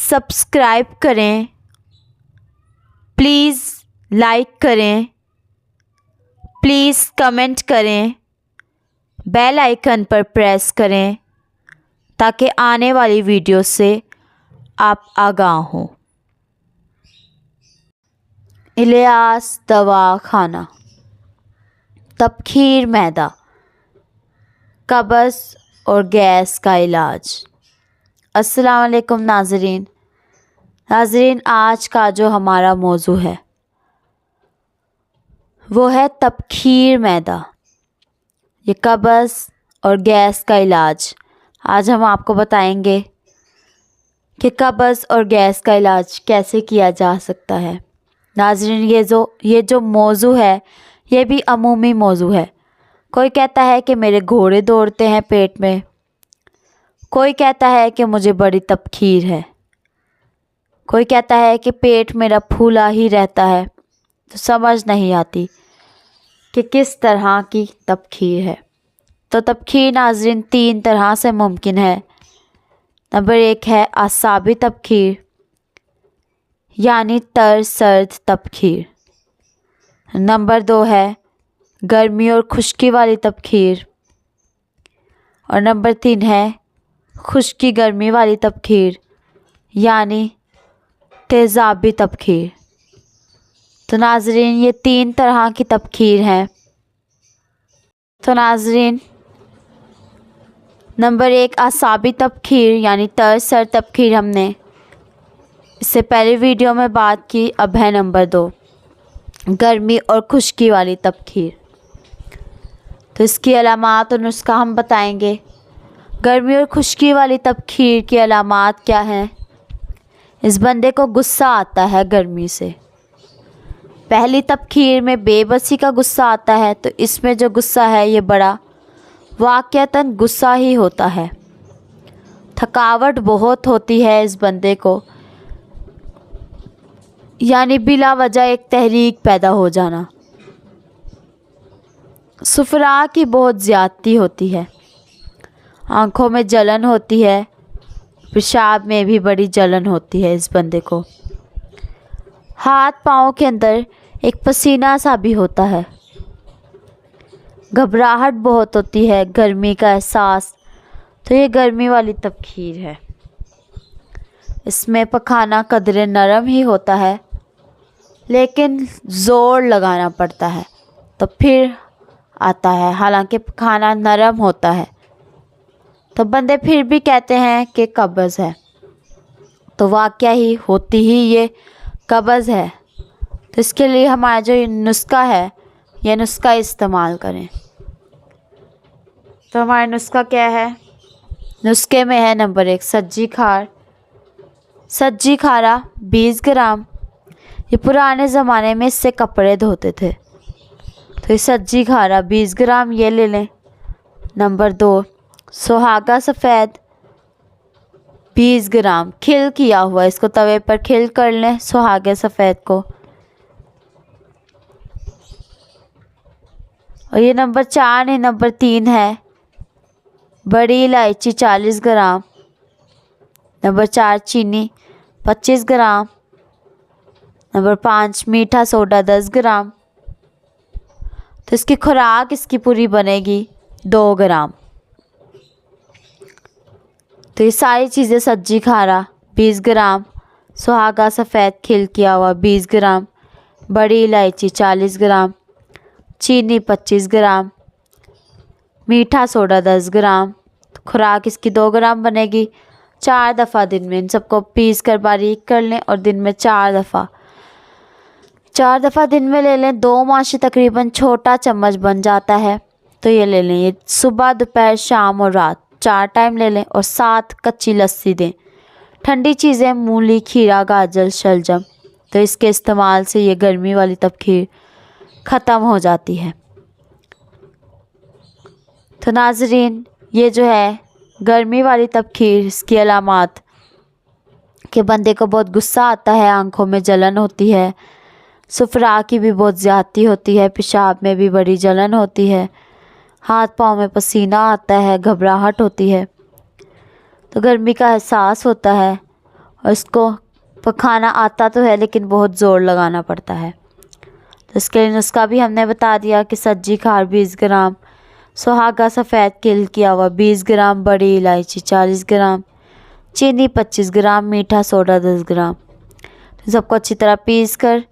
Subscribe करें, please like करें, please comment करें, बेल आइकन पर प्रेस करें ताकि आने वाली वीडियो से आप आगाह हों। इलियास दवाखाना। तबखीर मैदा, कब्ज़ और गैस का इलाज। अस्सलाम वालेकुम नाज़रीन, आज का जो हमारा मौजू है वो है तबखीर मैदा, ये कब्ज़ और गैस का इलाज। आज हम आपको बताएंगे कि कब्ज़ और गैस का इलाज कैसे किया जा सकता है। नाज़रीन, ये जो मौजू है ये भी अमूमी मौजू है। कोई कहता है कि मेरे घोड़े दौड़ते हैं पेट में, कोई कहता है कि मुझे बड़ी तबखीर है, कोई कहता है कि पेट मेरा फूला ही रहता है। तो समझ नहीं आती कि किस तरह की तबखीर है। तो तबखीर नाज़रीन 3 तरह से मुमकिन है। नंबर 1 है आसाबी तबखीर, यानी तर सर्द तबखीर। नंबर 2 है गर्मी और खुश्की वाली तबखीर। और नंबर 3 है खुश्की गर्मी वाली तबखीर, यानी तेज़ाबी तबखीर। तो नाज़रीन ये 3 तरह की तबखीर हैं। तो नाज़रीन नंबर 1 आसाबी तबखीर यानी तर सर तबखीर हमने इससे पहले वीडियो में बात की। अब है नंबर 2 गर्मी और खुश्की वाली तबखीर। तो इसकी अलामात और नुस्खा हम बताएंगे। गर्मी और खुश्की वाली तबखीर की अलामात क्या हैं? इस बंदे को गुस्सा आता है गर्मी से। पहली तबखीर में बेबसी का गुस्सा आता है, तो इसमें जो गुस्सा है ये बड़ा वाक़यतन गुस्सा ही होता है। थकावट बहुत होती है इस बंदे को, यानी बिला वजह एक तहरीक पैदा हो जाना। सुफरा की बहुत ज़्यादती होती है, आँखों में जलन होती है, पेशाब में भी बड़ी जलन होती है इस बंदे को। हाथ पाँव के अंदर एक पसीना सा भी होता है। घबराहट बहुत होती है, गर्मी का एहसास। तो ये गर्मी वाली तबखीर है। इसमें पखाना कदरे नरम ही होता है, लेकिन ज़ोर लगाना पड़ता है तो फिर आता है। हालांकि पखाना नरम होता है तो बंदे फिर भी कहते हैं कि कब्ज़ है, तो वाक़या ही होती ही ये कब्ज़ है। तो इसके लिए हमारा जो नुस्खा है यह नुस्खा इस्तेमाल करें। तो हमारा नुस्खा क्या है? नुस्खे में है नंबर 1 सज्जी खार। सज्जी खारा 20 ग्राम। ये पुराने ज़माने में इससे कपड़े धोते थे, तो ये सज्जी खारा 20 ग्राम ये ले लें। नंबर 2 सुहागा सफ़ेद 20 ग्राम खिल किया हुआ, इसको तवे पर खिल कर लें सुहागे सफ़ेद को। और ये नंबर 4 नहीं, नंबर 3 है बड़ी इलायची 40 ग्राम। नंबर 4 चीनी 25 ग्राम। नंबर 5 मीठा सोडा 10 ग्राम। तो इसकी खुराक इसकी पूरी बनेगी 2 ग्राम। तो ये सारी चीज़ें सज्जी खारा 20 ग्राम, सुहागा सफ़ेद खिल किया हुआ 20 ग्राम, बड़ी इलायची 40 ग्राम, चीनी 25 ग्राम, मीठा सोडा 10 ग्राम। तो खुराक इसकी 2 ग्राम बनेगी। 4 दफ़ा दिन में इन सबको पीस कर बारीक कर लें और दिन में 4 दफ़ा दिन में ले लें। 2 माशी तकरीबन छोटा चम्मच बन जाता है, तो ये ले लें। ये सुबह दोपहर शाम और रात 4 टाइम ले लें। और 7 कच्ची लस्सी दें। ठंडी चीज़ें मूली खीरा गाजर शलजम, तो इसके इस्तेमाल से ये गर्मी वाली तबखीर ख़त्म हो जाती है। तो नाज़रीन ये जो है गर्मी वाली तबखीर, इसकी अलामात कि बंदे को बहुत गुस्सा आता है, आँखों में जलन होती है, सुफरा की भी बहुत ज़्यादती होती है, पेशाब में भी बड़ी जलन होती है, हाथ पाँव में पसीना आता है, घबराहट होती है, तो गर्मी का एहसास होता है और इसको पकाना आता तो है लेकिन बहुत ज़ोर लगाना पड़ता है। तो इसके लिए नुस्खा भी हमने बता दिया कि सज्जी खार 20 ग्राम, सुहागा सफ़ेद तिल किया हुआ 20 ग्राम, बड़ी इलायची 40 ग्राम, चीनी 25 ग्राम, मीठा सोडा 10 ग्राम। तो सबको अच्छी तरह पीस कर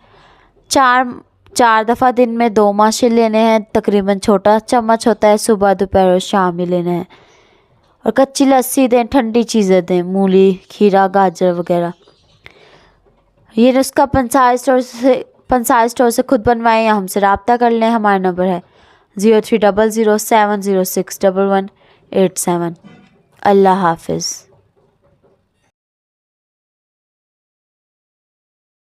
चार दफ़ा दिन में 2 माशे लेने हैं। तकरीबन छोटा चम्मच होता है, सुबह दोपहर और शाम ही लेने हैं। और कच्ची लस्सी दें, ठंडी चीज़ें दें, मूली खीरा गाजर वगैरह। ये नुस्खा पंसार स्टोर से खुद बनवाएं या हमसे रब्ता कर लें। हमारा नंबर है 030070611187। अल्लाह हाफिज़।